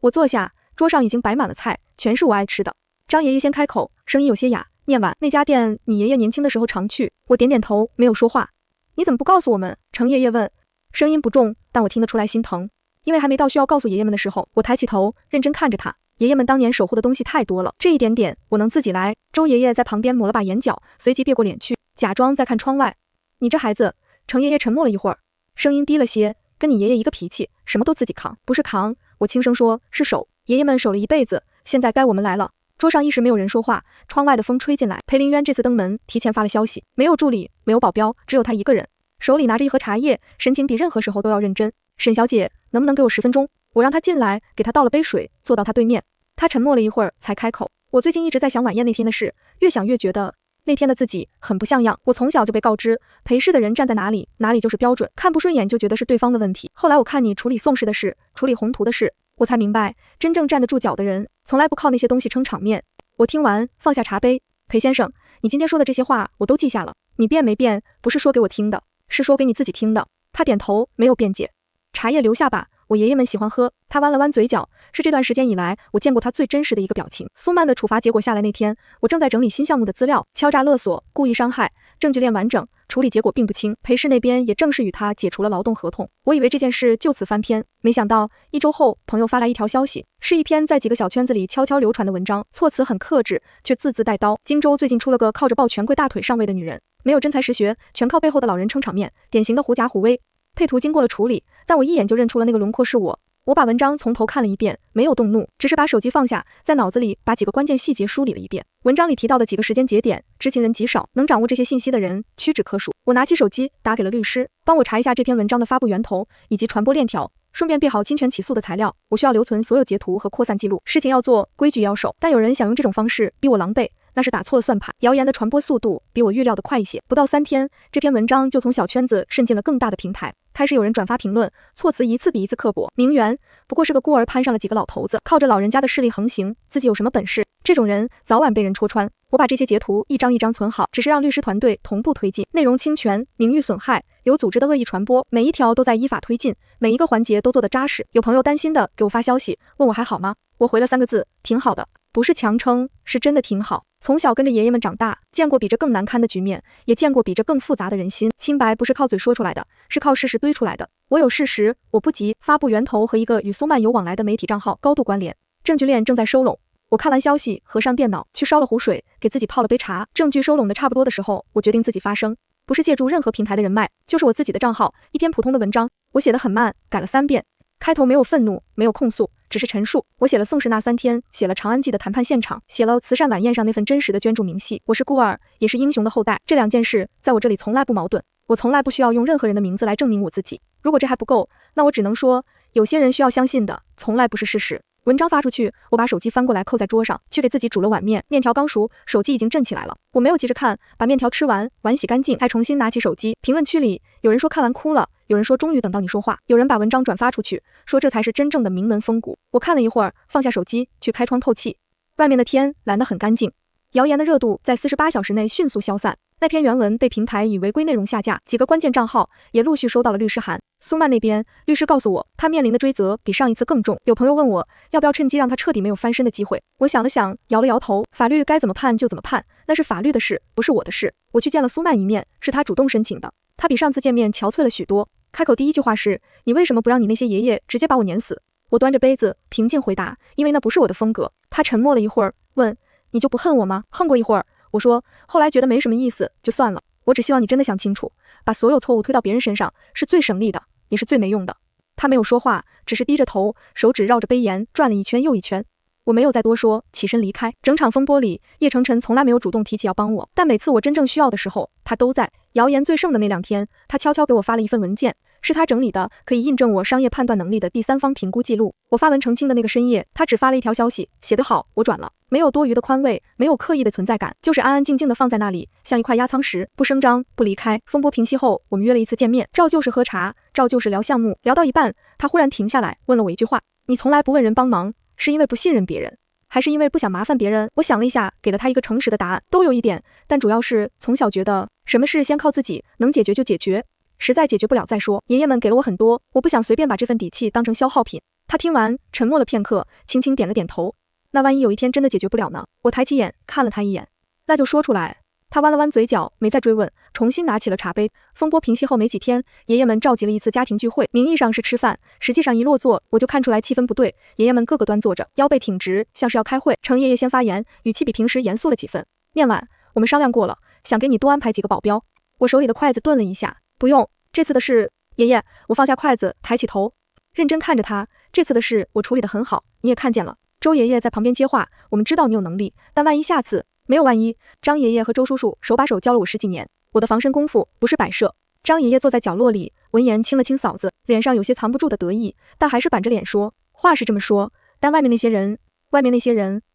我坐下，桌上已经摆满了菜，全是我爱吃的。张爷爷先开口，声音有些哑，念完那家店你爷爷年轻的时候常去。我点点头，没有说话。你怎么不告诉我们？程爷爷问，声音不重，但我听得出来心疼。因为还没到需要告诉爷爷们的时候。我抬起头，认真看着他。爷爷们当年守护的东西太多了，这一点点我能自己来。周爷爷在旁边抹了把眼角，随即别过脸去，假装在看窗外。你这孩子，程爷爷沉默了一会儿，声音低了些，跟你爷爷一个脾气，什么都自己扛。不是扛，我轻声说，是守。爷爷们守了一辈子，现在该我们来了。桌上一时没有人说话，窗外的风吹进来。裴林渊这次登门提前发了消息，没有助理，没有保镖，只有他一个人，手里拿着一盒茶叶，神情比任何时候都要认真。沈小姐，能不能给我10分钟？我让他进来，给他倒了杯水，坐到他对面。他沉默了一会儿，才开口。我最近一直在想晚宴那天的事，越想越觉得那天的自己很不像样。我从小就被告知，裴氏的人站在哪里，哪里就是标准，看不顺眼就觉得是对方的问题。后来我看你处理宋氏的事，处理宏图的事，我才明白，真正站得住脚的人，从来不靠那些东西撑场面。我听完，放下茶杯。裴先生，你今天说的这些话，我都记下了。你变没变，不是说给我听的，是说给你自己听的。他点头，没有辩解。茶叶留下吧，我爷爷们喜欢喝。他弯了弯嘴角，是这段时间以来我见过他最真实的一个表情。苏曼的处罚结果下来那天，我正在整理新项目的资料，敲诈勒索、故意伤害，证据链完整，处理结果并不轻。裴氏那边也正式与他解除了劳动合同。我以为这件事就此翻篇，没想到1周后，朋友发来一条消息，是一篇在几个小圈子里悄悄流传的文章，措辞很克制，却字字带刀。荆州最近出了个靠着抱权贵大腿上位的女人，没有真才实学，全靠背后的老人撑场面，典型的狐假虎威。配图经过了处理，但我一眼就认出了那个轮廓是我。我把文章从头看了一遍，没有动怒，只是把手机放下，在脑子里把几个关键细节梳理了一遍。文章里提到的几个时间节点，知情人极少，能掌握这些信息的人屈指可数。我拿起手机打给了律师，帮我查一下这篇文章的发布源头以及传播链条，顺便备好侵权起诉的材料。我需要留存所有截图和扩散记录。事情要做，规矩要守，但有人想用这种方式逼我狼狈，那是打错了算盘。谣言的传播速度比我预料的快一些，不到3天，这篇文章就从小圈子渗进了更大的平台，开始有人转发评论，措辞一次比一次刻薄。名媛不过是个孤儿攀上了几个老头子，靠着老人家的势力横行，自己有什么本事？这种人早晚被人戳穿。我把这些截图一张一张存好，只是让律师团队同步推进。内容侵权、名誉损害、有组织的恶意传播，每一条都在依法推进，每一个环节都做得扎实。有朋友担心的给我发消息，问我还好吗？我回了3个字，挺好的。不是强撑，是真的挺好。从小跟着爷爷们长大，见过比这更难堪的局面，也见过比这更复杂的人心。清白不是靠嘴说出来的，是靠事实堆出来的。我有事实，我不急。发布源头和一个与苏曼有往来的媒体账号高度关联，证据链正在收拢。我看完消息，合上电脑，去烧了壶水，给自己泡了杯茶。证据收拢的差不多的时候，我决定自己发声，不是借助任何平台的人脉，就是我自己的账号，一篇普通的文章。我写得很慢，改了3遍。开头没有愤怒，没有控诉，只是陈述。我写了宋氏那3天，写了长安记的谈判现场，写了慈善晚宴上那份真实的捐助明细。我是孤儿，也是英雄的后代，这2件事在我这里从来不矛盾。我从来不需要用任何人的名字来证明我自己。如果这还不够，那我只能说，有些人需要相信的，从来不是事实。文章发出去，我把手机翻过来扣在桌上，去给自己煮了碗面。面条刚熟，手机已经震起来了。我没有急着看，把面条吃完，碗洗干净，还重新拿起手机。评论区里有人说看完哭了，有人说终于等到你说话，有人把文章转发出去，说这才是真正的名门风骨。我看了一会儿，放下手机，去开窗透气。外面的天蓝得很干净。谣言的热度在48小时内迅速消散。那篇原文被平台以违规内容下架，几个关键账号也陆续收到了律师函。苏曼那边，律师告诉我，他面临的追责比上一次更重。有朋友问我，要不要趁机让他彻底没有翻身的机会？我想了想，摇了摇头，法律该怎么判就怎么判，那是法律的事，不是我的事。我去见了苏曼一面，是他主动申请的。他比上次见面憔悴了许多，开口第一句话是：你为什么不让你那些爷爷直接把我碾死？我端着杯子，平静回答：因为那不是我的风格。他沉默了一会儿，问：你就不恨我吗？恨过一会儿。我说，后来觉得没什么意思，就算了。我只希望你真的想清楚，把所有错误推到别人身上是最省力的，也是最没用的。他没有说话，只是低着头，手指绕着杯沿转了一圈又一圈。我没有再多说，起身离开。整场风波里，叶晨晨从来没有主动提起要帮我，但每次我真正需要的时候，他都在。谣言最盛的那2天，他悄悄给我发了一份文件，是他整理的，可以印证我商业判断能力的第三方评估记录。我发文澄清的那个深夜，他只发了一条消息，写得好，我转了。没有多余的宽慰，没有刻意的存在感，就是安安静静的放在那里，像一块压舱石，不声张，不离开。风波平息后，我们约了一次见面，照旧是喝茶，照旧是聊项目。聊到一半，他忽然停下来，问了我一句话：你从来不问人帮忙，是因为不信任别人，还是因为不想麻烦别人？我想了一下，给了他一个诚实的答案，都有一点，但主要是从小觉得什么事先靠自己，能解决就解决，实在解决不了再说。爷爷们给了我很多，我不想随便把这份底气当成消耗品。他听完，沉默了片刻，轻轻点了点头。那万一有一天真的解决不了呢？我抬起眼看了他一眼，那就说出来，他弯了弯嘴角，没再追问，重新拿起了茶杯。风波平息后没几天，爷爷们召集了一次家庭聚会，名义上是吃饭，实际上一落座，我就看出来气氛不对。爷爷们个个端坐着，腰背挺直，像是要开会。程爷爷先发言，语气比平时严肃了几分。念晚，我们商量过了，想给你多安排几个保镖。我手里的筷子顿了一下，不用，这次的事，爷爷，我放下筷子，抬起头，认真看着他。这次的事我处理得很好，你也看见了。周爷爷在旁边接话，我们知道你有能力，但万一下次……没有万一，张爷爷和周叔叔手把手教了我10几年，我的防身功夫不是摆设。张爷爷坐在角落里，闻言亲了亲嫂子，脸上有些藏不住的得意，但还是板着脸说，话是这么说，但外面那些人，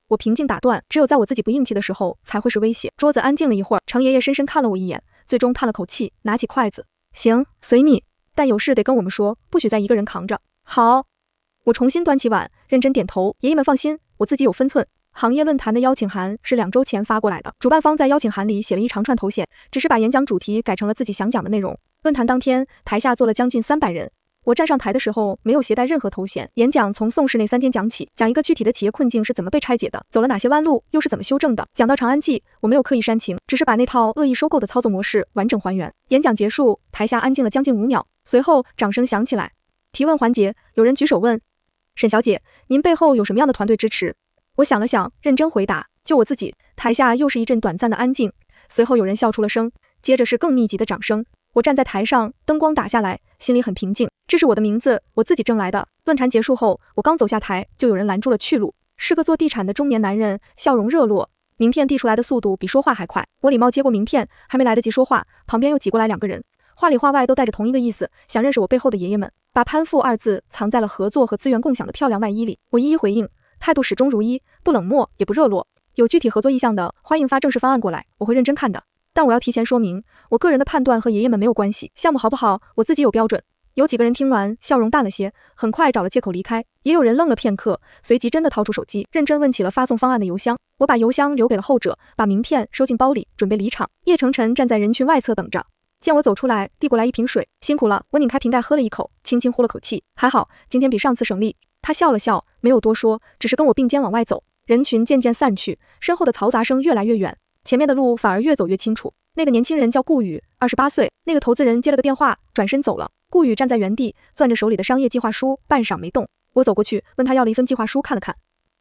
我平静打断，只有在我自己不硬气的时候才会是威胁。桌子安静了一会儿，程爷爷深深看了我一眼，最终叹了口气，拿起筷子，行，随你，但有事得跟我们说，不许再一个人扛着。好，我重新端起碗，认真点头，爷爷们放心，我自己有分寸。行业论坛的邀请函是2周前发过来的，主办方在邀请函里写了一长串头衔，只是把演讲主题改成了自己想讲的内容。论坛当天，台下坐了将近300人。我站上台的时候没有携带任何头衔，演讲从宋氏那3天讲起，讲一个具体的企业困境是怎么被拆解的，走了哪些弯路，又是怎么修正的。讲到长安记，我没有刻意煽情，只是把那套恶意收购的操作模式完整还原。演讲结束，台下安静了将近5秒，随后掌声响起来。提问环节，有人举手问，沈小姐，您背后有什么样的团队支持？我想了想，认真回答，就我自己。台下又是一阵短暂的安静，随后有人笑出了声，接着是更密集的掌声。我站在台上，灯光打下来，心里很平静。这是我的名字，我自己挣来的。论坛结束后，我刚走下台，就有人拦住了去路，是个做地产的中年男人，笑容热络，名片递出来的速度比说话还快。我礼貌接过名片，还没来得及说话，旁边又挤过来2个人，话里话外都带着同一个意思，想认识我背后的爷爷们，把攀附2字藏在了合作和资源共享的漂亮外衣里。我一一回应，态度始终如一，不冷漠也不热络。有具体合作意向的，欢迎发正式方案过来，我会认真看的。但我要提前说明，我个人的判断和爷爷们没有关系，项目好不好，我自己有标准。有几个人听完，笑容淡了些，很快找了借口离开。也有人愣了片刻，随即真的掏出手机，认真问起了发送方案的邮箱。我把邮箱留给了后者，把名片收进包里，准备离场。叶晨晨站在人群外侧等着，见我走出来，递过来一瓶水，辛苦了。我拧开瓶盖喝了一口，轻轻呼了口气，还好，今天比上次省力。他笑了笑，没有多说，只是跟我并肩往外走。人群渐渐散去，身后的嘈杂声越来越远，前面的路反而越走越清楚。那个年轻人叫顾宇，28岁。那个投资人接了个电话，转身走了。顾宇站在原地，攥着手里的商业计划书，半晌没动。我走过去，问他要了一份计划书看了看，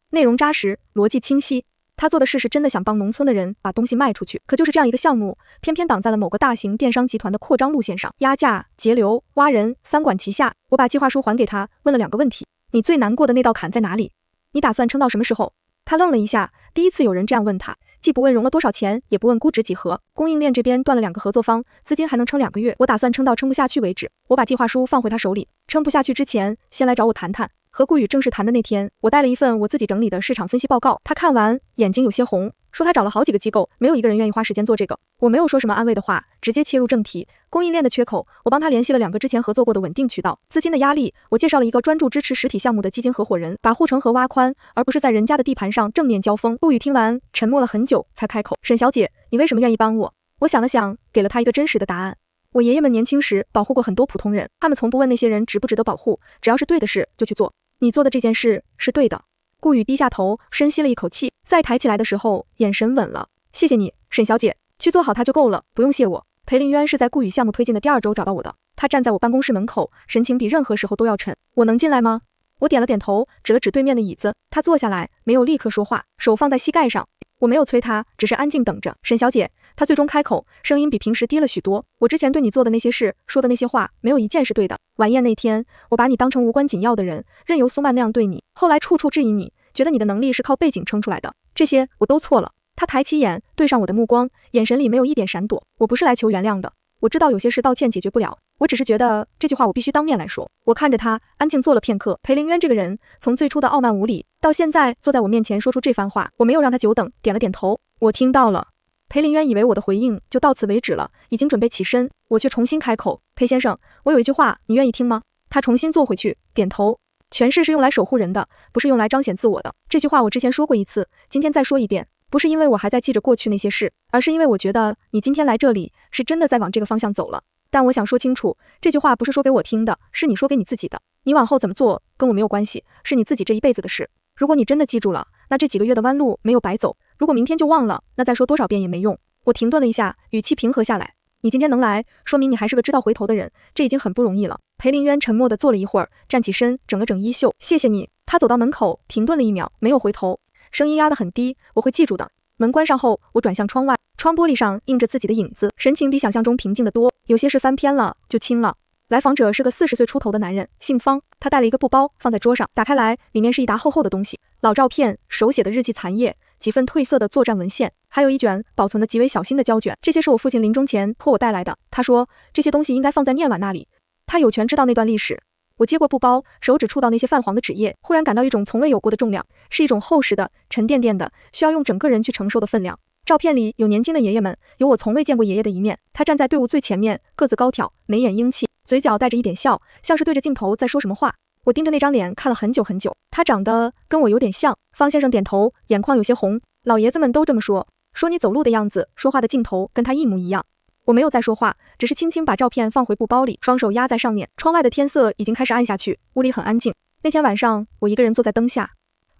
内容扎实，逻辑清晰。他做的事是真的想帮农村的人把东西卖出去，可就是这样一个项目，偏偏挡在了某个大型电商集团的扩张路线上，压价、节流、挖人，三管齐下。我把计划书还给他，问了2个问题：你最难过的那道坎在哪里？你打算撑到什么时候？他愣了一下，第一次有人这样问他，既不问融了多少钱，也不问估值几何。供应链这边断了2个合作方，资金还能撑2个月，我打算撑到撑不下去为止。我把计划书放回他手里，撑不下去之前，先来找我谈谈。和顾宇正式谈的那天，我带了一份我自己整理的市场分析报告，他看完眼睛有些红，说他找了好几个机构，没有一个人愿意花时间做这个。我没有说什么安慰的话，直接切入正题。供应链的缺口，我帮他联系了2个之前合作过的稳定渠道。资金的压力，我介绍了一个专注支持实体项目的基金合伙人，把护城河挖宽，而不是在人家的地盘上正面交锋。顾宇听完，沉默了很久，才开口：沈小姐，你为什么愿意帮我？我想了想，给了他一个真实的答案。我爷爷们年轻时保护过很多普通人，他们从不问那些人值不值得保护，只要是对的事就去做。你做的这件事是对的。顾宇低下头，深吸了一口气，再抬起来的时候，眼神稳了。谢谢你，沈小姐，去做好它就够了，不用谢我。裴林渊是在顾宇项目推进的第2周找到我的，他站在我办公室门口，神情比任何时候都要沉。我能进来吗？我点了点头，指了指对面的椅子。他坐下来，没有立刻说话，手放在膝盖上。我没有催他，只是安静等着。沈小姐，他最终开口，声音比平时低了许多。我之前对你做的那些事，说的那些话，没有一件是对的。晚宴那天，我把你当成无关紧要的人，任由苏曼那样对你，后来处处质疑你，觉得你的能力是靠背景撑出来的，这些我都错了。他抬起眼，对上我的目光，眼神里没有一点闪躲。我不是来求原谅的，我知道有些事道歉解决不了，我只是觉得这句话我必须当面来说。我看着他，安静坐了片刻。裴林渊这个人，从最初的傲慢无礼，到现在坐在我面前说出这番话，我没有让他久等，点了点头。我听到了。裴林渊以为我的回应就到此为止了，已经准备起身，我却重新开口：裴先生，我有一句话，你愿意听吗？他重新坐回去，点头。权势是用来守护人的，不是用来彰显自我的。这句话我之前说过一次，今天再说一遍。不是因为我还在记着过去那些事，而是因为我觉得你今天来这里是真的在往这个方向走了。但我想说清楚，这句话不是说给我听的，是你说给你自己的。你往后怎么做跟我没有关系，是你自己这一辈子的事。如果你真的记住了，那这几个月的弯路没有白走。如果明天就忘了，那再说多少遍也没用。我停顿了一下，语气平和下来。你今天能来，说明你还是个知道回头的人，这已经很不容易了。裴林渊沉默地坐了一会儿，站起身，整了整衣袖。谢谢你。他走到门口，停顿了1秒，没有回头，声音压得很低，我会记住的。门关上后，我转向窗外，窗玻璃上映着自己的影子，神情比想象中平静得多。有些事翻篇了，就轻了。来访者是个40岁出头的男人，姓方。他带了一个布包放在桌上，打开来，里面是一沓厚厚的东西，老照片、手写的日记残页，几份褪色的作战文献，还有一卷保存得极为小心的胶卷。这些是我父亲临终前托我带来的。他说这些东西应该放在念碗那里，他有权知道那段历史。我接过布包，手指触到那些泛黄的纸页，忽然感到一种从未有过的重量，是一种厚实的、沉甸甸的，需要用整个人去承受的分量。照片里有年轻的爷爷们，有我从未见过爷爷的一面。他站在队伍最前面，个子高挑，眉眼英气，嘴角带着一点笑，像是对着镜头在说什么话。我盯着那张脸看了很久很久，他长得跟我有点像。方先生点头，眼眶有些红。老爷子们都这么说，说你走路的样子，说话的镜头跟他一模一样。我没有再说话，只是轻轻把照片放回布包里，双手压在上面。窗外的天色已经开始暗下去，屋里很安静。那天晚上，我一个人坐在灯下，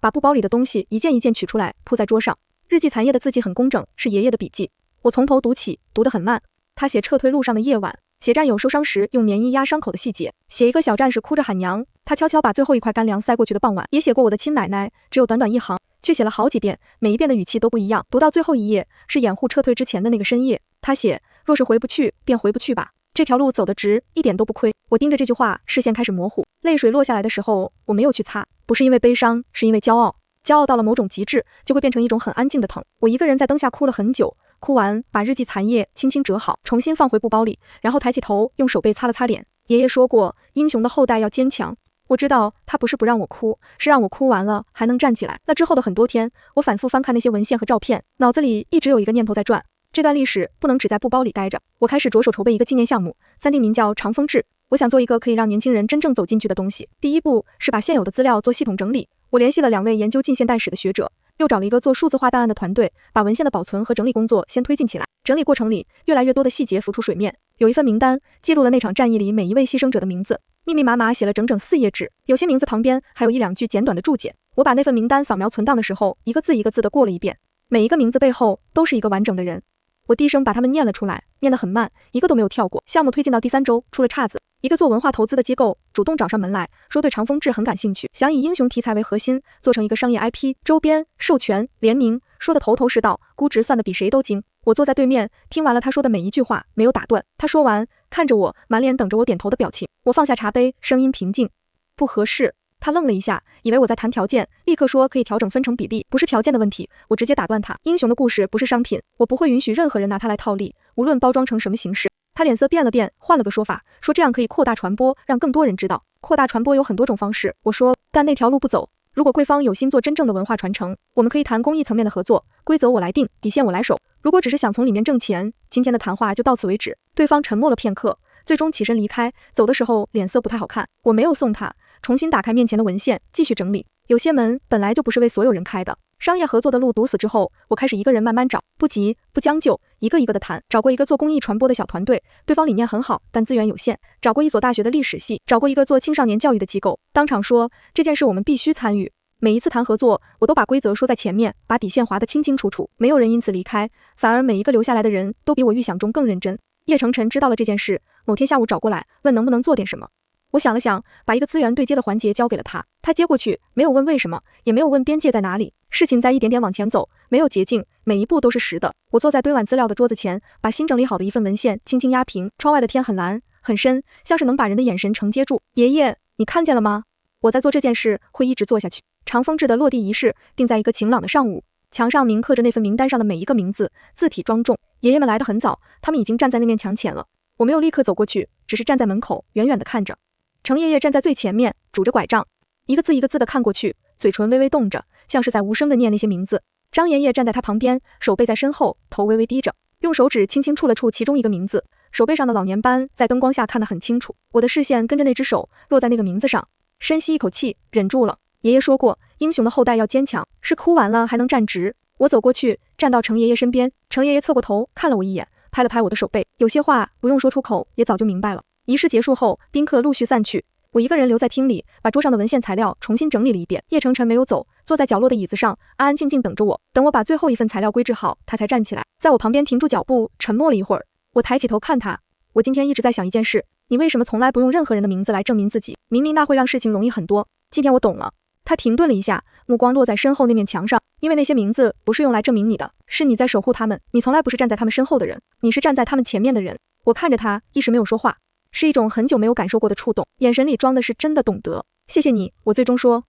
把布包里的东西一件一件取出来，铺在桌上。日记残页的字迹很工整，是爷爷的笔记。我从头读起，读得很慢。他写撤退路上的夜晚，写战友受伤时用棉衣压伤口的细节，写一个小战士哭着喊娘。他悄悄把最后一块干粮塞过去的傍晚，也写过我的亲奶奶，只有短短1行，却写了好几遍，每一遍的语气都不一样。读到最后一页，是掩护撤退之前的那个深夜。他写：若是回不去，便回不去吧。这条路走得直，一点都不亏。我盯着这句话，视线开始模糊，泪水落下来的时候，我没有去擦，不是因为悲伤，是因为骄傲。骄傲到了某种极致，就会变成一种很安静的疼。我一个人在灯下哭了很久，哭完把日记残页轻轻折好，重新放回布包里，然后抬起头，用手背擦了擦脸。爷爷说过，英雄的后代要坚强。我知道他不是不让我哭，是让我哭完了还能站起来。那之后的很多天，我反复翻看那些文献和照片，脑子里一直有一个念头在转，这段历史不能只在布包里待着。我开始着手筹备一个纪念项目，暂定名叫长风志。我想做一个可以让年轻人真正走进去的东西。第一步是把现有的资料做系统整理。我联系了2位研究近现代史的学者，又找了一个做数字化档案的团队，把文献的保存和整理工作先推进起来。整理过程里，越来越多的细节浮出水面。有一份名单，记录了那场战役里每一位牺牲者的名字，密密麻麻写了整整4页纸，有些名字旁边还有1、2句简短的注解。我把那份名单扫描存档的时候，一个字一个字的过了一遍，每一个名字背后都是一个完整的人。我低声把他们念了出来，念得很慢，一个都没有跳过。项目推进到第3周，出了岔子。一个做文化投资的机构主动找上门来，说对长风志很感兴趣，想以英雄题材为核心，做成一个商业 IP， 周边、授权、联名，说得头头是道，估值算得比谁都精。我坐在对面，听完了他说的每一句话，没有打断。他说完，看着我，满脸等着我点头的表情。我放下茶杯，声音平静：不合适。他愣了一下，以为我在谈条件，立刻说可以调整分成比例，不是条件的问题。我直接打断他：英雄的故事不是商品，我不会允许任何人拿它来套利，无论包装成什么形式。他脸色变了变，换了个说法，说这样可以扩大传播，让更多人知道。扩大传播有很多种方式，我说，但那条路不走。如果贵方有心做真正的文化传承，我们可以谈公益层面的合作，规则我来定，底线我来守。如果只是想从里面挣钱，今天的谈话就到此为止。对方沉默了片刻，最终起身离开，走的时候脸色不太好看。我没有送他，重新打开面前的文献，继续整理。有些门本来就不是为所有人开的。商业合作的路堵死之后，我开始一个人慢慢找，不急不将就，一个一个的谈。找过一个做公益传播的小团队，对方理念很好，但资源有限。找过一所大学的历史系，找过一个做青少年教育的机构，当场说这件事我们必须参与。每一次谈合作，我都把规则说在前面，把底线划得清清楚楚，没有人因此离开，反而每一个留下来的人都比我预想中更认真。叶成晨知道了这件事，某天下午找过来，问能不能做点什么。我想了想，把一个资源对接的环节交给了他，他接过去，没有问为什么，也没有问边界在哪里。事情在一点点往前走，没有捷径，每一步都是实的。我坐在堆满资料的桌子前，把新整理好的一份文献轻轻压平。窗外的天很蓝很深，像是能把人的眼神承接住。爷爷，你看见了吗？我在做这件事会一直做下去。长风志的落地仪式定在一个晴朗的上午，墙上铭刻着那份名单上的每一个名字，字体庄重。爷爷们来得很早，他们已经站在那面墙前了。我没有立刻走过去，只是站在门口，远远地看着。程爷爷站在最前面，拄着拐杖，一个字一个字地看过去，嘴唇微微动着，像是在无声地念那些名字。张爷爷站在他旁边，手背在身后，头微微低着，用手指轻轻触了触其中一个名字，手背上的老年斑在灯光下看得很清楚。我的视线跟着那只手落在那个名字上，深吸一口气，忍住了。爷爷说过，英雄的后代要坚强，是哭完了还能站直。我走过去，站到程爷爷身边，程爷爷侧过头看了我一眼，拍了拍我的手背，有些话不用说出口，也早就明白了。仪式结束后，宾客陆续散去，我一个人留在厅里，把桌上的文献材料重新整理了一遍。叶晨晨没有走，坐在角落的椅子上，安安静静等着我。等我把最后一份材料归置好，他才站起来，在我旁边停住脚步，沉默了一会儿。我抬起头看他，我今天一直在想一件事，你为什么从来不用任何人的名字来证明自己？明明那会让事情容易很多。今天我懂了。他停顿了一下，目光落在身后那面墙上，因为那些名字不是用来证明你的，是你在守护他们。你从来不是站在他们身后的人，你是站在他们前面的人。我看着他，一时没有说话。是一种很久没有感受过的触动，眼神里装的是真的懂得。谢谢你，我最终说。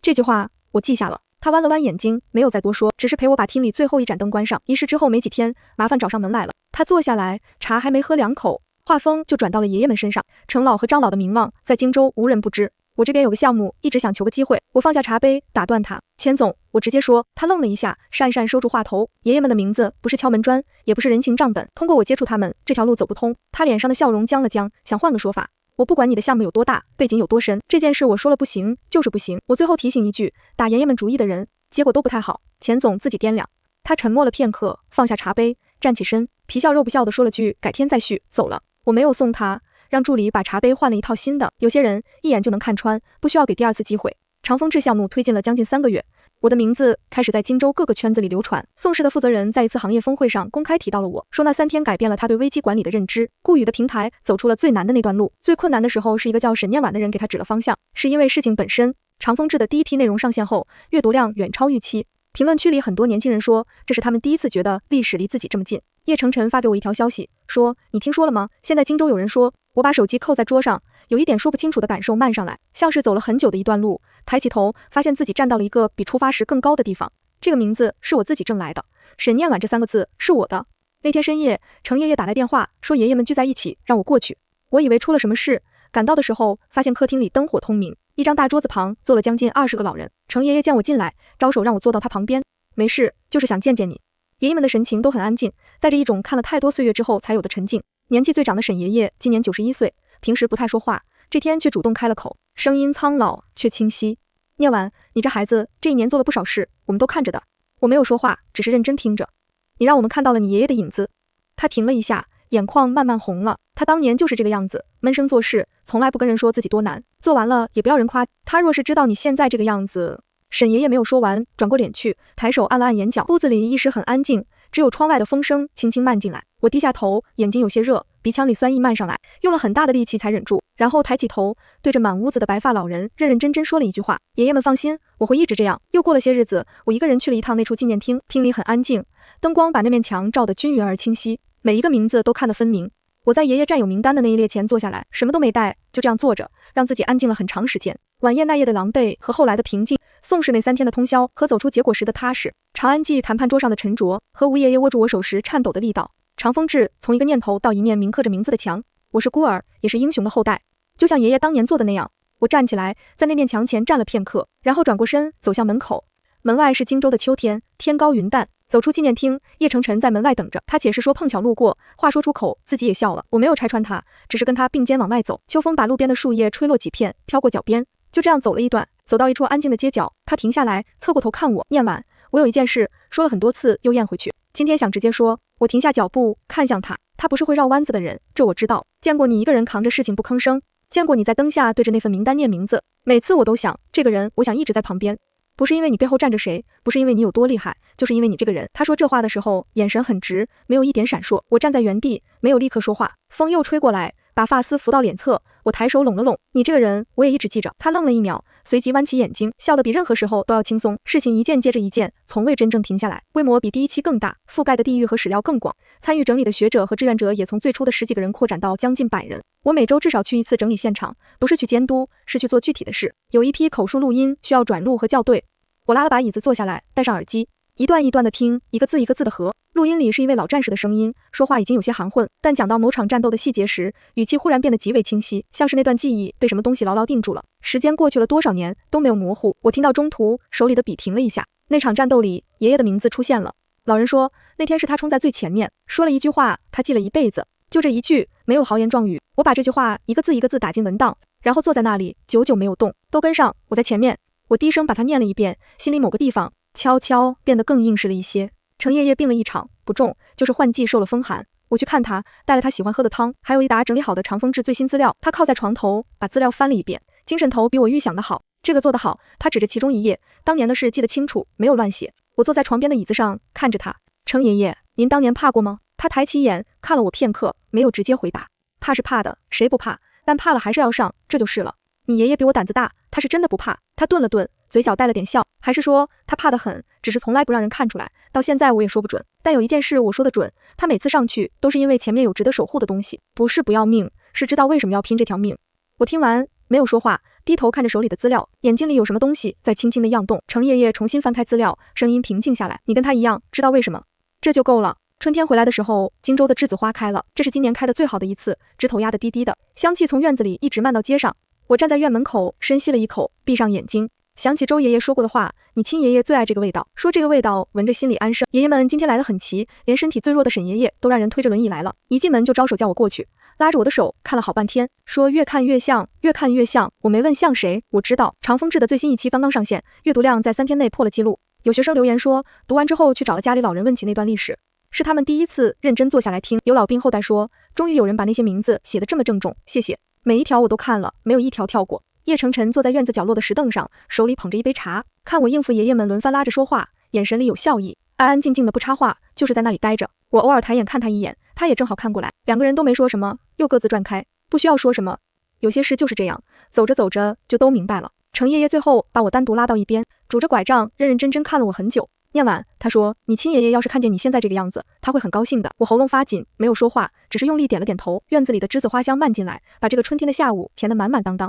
这句话我记下了。他弯了弯眼睛，没有再多说，只是陪我把厅里最后一盏灯关上。仪式之后没几天，麻烦找上门来了。他坐下来，茶还没喝2口，话锋就转到了爷爷们身上。程老和张老的名望在荆州无人不知，我这边有个项目，一直想求个机会。我放下茶杯，打断他，钱总，我直接说。他愣了一下，讪讪收住话头。爷爷们的名字不是敲门砖，也不是人情账本，通过我接触他们，这条路走不通。他脸上的笑容僵了僵，想换个说法。我不管你的项目有多大，背景有多深，这件事我说了不行就是不行。我最后提醒一句，打爷爷们主意的人，结果都不太好。钱总自己掂量。他沉默了片刻，放下茶杯，站起身，皮笑肉不笑地说了句改天再续，走了。我没有送他，让助理把茶杯换了一套新的。有些人一眼就能看穿，不需要给第2次机会。长风志项目推进了将近3个月，我的名字开始在荆州各个圈子里流传。宋氏的负责人在一次行业峰会上公开提到了我，说那3天改变了他对危机管理的认知。顾宇的平台走出了最难的那段路，最困难的时候是一个叫沈念婉的人给他指了方向，是因为事情本身。长风志的第一批内容上线后，阅读量远超预期。评论区里很多年轻人说，这是他们第一次觉得历史离自己这么近。叶晨晨发给我一条消息，说你听说了吗？现在荆州有人说。我把手机扣在桌上，有一点说不清楚的感受漫上来，像是走了很久的一段路。抬起头，发现自己站到了一个比出发时更高的地方。这个名字是我自己挣来的，沈念婉这3个字是我的。那天深夜，程爷爷打来电话，说爷爷们聚在一起，让我过去。我以为出了什么事，赶到的时候，发现客厅里灯火通明，一张大桌子旁坐了将近20个老人。程爷爷见我进来，招手让我坐到他旁边。没事，就是想见见你。爷爷们的神情都很安静，带着一种看了太多岁月之后才有的沉静。年纪最长的沈爷爷今年91岁，平时不太说话，这天却主动开了口，声音苍老却清晰。念婉，你这孩子这1年做了不少事，我们都看着的。我没有说话，只是认真听着。你让我们看到了你爷爷的影子。他停了一下，眼眶慢慢红了。他当年就是这个样子，闷声做事，从来不跟人说自己多难，做完了也不要人夸。他若是知道你现在这个样子……沈爷爷没有说完，转过脸去，抬手按了按眼角。屋子里一时很安静，只有窗外的风声轻轻漫进来。我低下头，眼睛有些热，鼻腔里酸意漫上来，用了很大的力气才忍住，然后抬起头，对着满屋子的白发老人认认真真说了一句话：爷爷们放心，我会一直这样。又过了些日子，我一个人去了一趟那处纪念厅，厅里很安静，灯光把那面墙照得均匀而清晰，每一个名字都看得分明。我在爷爷战友名单的那一列前坐下来，什么都没带，就这样坐着，让自己安静了很长时间。晚宴那夜的狼狈和后来的平静，宋氏那3天的通宵和走出结果时的踏实，长安记谈判桌上的沉着和吴爷爷握住我手时颤抖的力道。长风志从一个念头到一面铭刻着名字的墙，我是孤儿，也是英雄的后代，就像爷爷当年做的那样。我站起来，在那面墙前站了片刻，然后转过身走向门口。门外是荆州的秋天，天高云淡。走出纪念厅，叶晨晨在门外等着。他解释说碰巧路过，话说出口，自己也笑了。我没有拆穿他，只是跟他并肩往外走。秋风把路边的树叶吹落几片，飘过脚边。就这样走了一段，走到一处安静的街角，他停下来，侧过头看我。念婉，我有一件事，说了很多次又咽回去，今天想直接说。我停下脚步，看向他。他不是会绕弯子的人，这我知道。见过你一个人扛着事情不吭声，见过你在灯下对着那份名单念名字。每次我都想，这个人，我想一直在旁边。不是因为你背后站着谁，不是因为你有多厉害，就是因为你这个人。他说这话的时候，眼神很直，没有一点闪烁。我站在原地，没有立刻说话。风又吹过来，把发丝拂到脸侧。我抬手拢了拢，你这个人，我也一直记着。他愣了1秒，随即弯起眼睛，笑得比任何时候都要轻松。事情一件接着一件，从未真正停下来，规模比第1期更大，覆盖的地域和史料更广，参与整理的学者和志愿者也从最初的10几个人扩展到将近100人。我每周至少去1次整理现场，不是去监督，是去做具体的事。有一批口述录音需要转录和校对。我拉了把椅子坐下来，戴上耳机，一段一段的听，一个字一个字的合。录音里是一位老战士的声音，说话已经有些含混，但讲到某场战斗的细节时，语气忽然变得极为清晰，像是那段记忆被什么东西牢牢定住了。时间过去了多少年都没有模糊。我听到中途手里的笔停了一下，那场战斗里爷爷的名字出现了。老人说那天是他冲在最前面，说了一句话，他记了一辈子，就这一句，没有豪言壮语。我把这句话一个字一个字打进文档，然后坐在那里久久没有动。都跟上，我在前面。我低声把它念了一遍，心里某个地方悄悄变得更硬实了一些。程爷爷病了一场，不重，就是换季受了风寒，我去看他，带了他喜欢喝的汤，还有一沓整理好的长风志最新资料。他靠在床头，把资料翻了一遍，精神头比我预想的好。这个做得好。他指着其中一页，当年的事记得清楚，没有乱写。我坐在床边的椅子上看着他，程爷爷，您当年怕过吗？他抬起眼看了我片刻，没有直接回答。怕是怕的，谁不怕？但怕了还是要上，这就是了。你爷爷比我胆子大，他是真的不怕。他顿了顿，嘴角带了点笑，还是说他怕得很，只是从来不让人看出来。到现在我也说不准，但有一件事我说得准，他每次上去都是因为前面有值得守护的东西，不是不要命，是知道为什么要拼这条命。我听完没有说话，低头看着手里的资料，眼睛里有什么东西在轻轻的漾动。程爷爷重新翻开资料，声音平静下来，你跟他一样，知道为什么？这就够了。春天回来的时候，荆州的栀子花开了，这是今年开的最好的一次，枝头压得低低的，香气从院子里一直漫到街上。我站在院门口，深吸了一口，闭上眼睛，想起周爷爷说过的话，你亲爷爷最爱这个味道，说这个味道闻着心里安生。爷爷们今天来得很齐，连身体最弱的沈爷爷都让人推着轮椅来了，一进门就招手叫我过去，拉着我的手看了好半天，说越看越像，越看越像。我没问像谁，我知道长风志的最新一期刚刚上线，阅读量在3天内破了记录。有学生留言说，读完之后去找了家里老人问起那段历史，是他们第一次认真坐下来听。有老兵后代说，终于有人把那些名字写得这么郑重，谢谢。每一条我都看了，没有一条跳过。叶晨晨坐在院子角落的石凳上，手里捧着一杯茶，看我应付爷爷们轮番拉着说话，眼神里有笑意，安安静静的不插话，就是在那里待着。我偶尔抬眼看他一眼，他也正好看过来，两个人都没说什么，又各自转开，不需要说什么。有些事就是这样，走着走着就都明白了。程爷爷最后把我单独拉到一边，拄着拐杖，认认真真看了我很久。念完，他说：“你亲爷爷要是看见你现在这个样子，他会很高兴的。”我喉咙发紧，没有说话，只是用力点了点头。院子里的栀子花香漫进来，把这个春天的下午填得满满当当。